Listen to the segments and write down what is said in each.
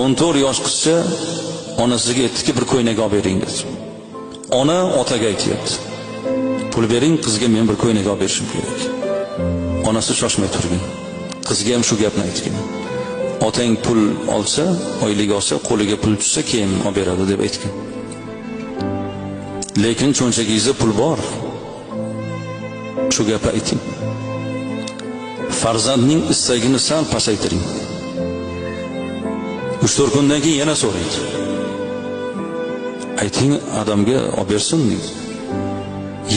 14 yosh qizcha onasiga aytdiki, bir ko'ylak olib bering dedi. Ona otaga aytibdi. Pul bering, qizga men bir ko'ylak olib berishim kerak. Onasi shoshmay turgan. Qizga ham shu gapni aytgan. Otang pul olsa, oylik olsa, qo'liga pul tushsa keyin olib beradi deb aytgan. Lekin cho'nchagingizda pul bor. Shu gapni ayting. Farzandning istagini sal pasaytiring. 3-4 kundan keyin yana so'raydi. Ayting, odamga olib bersin deydi.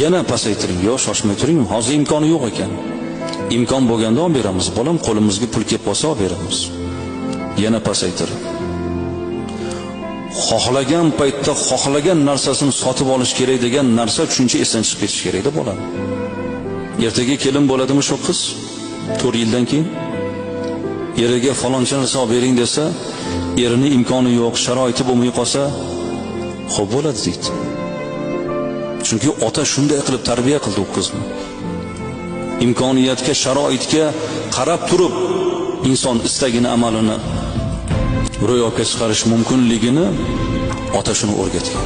Yana pasaytiring, yo shoshmay turing, hozir imkoni yo'q ekan. Imkon bo'lganda olib beramiz. Bolam qo'limizga pul kelib qolsa olib beramiz. Yana pasaytirib. Xohlagan paytda xohlagan narsasini sotib olish kerak degan narsa tushuncha esdan chiqib ketish kerak-da bolam. Ertaga kelin bo'ladimi shu qiz? 4 yildan keyin eriga faloncha narsa olib bering desa, erini imkoni yo'q, sharoiti bo'lmay qolsa, xo'p bo'ladi deydi. Chunki ota shunday qilib tarbiya qildi u qizni. Imkoniyatga, sharoitga qarab turib inson istagini, amalini ro'yobga chiqarish mumkinligini ota shuni o'rgatgan.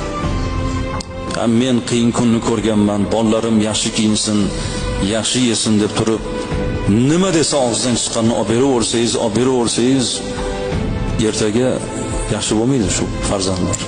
Men qiyin kunni ko'rganman, bolalarim yaxshi kiyinsin, yaxshi yesin deb turib, nima desa og'zidan chiqqanini olib beraversangiz, ertaga yaxshi bo'lmaydi shu farzandlar.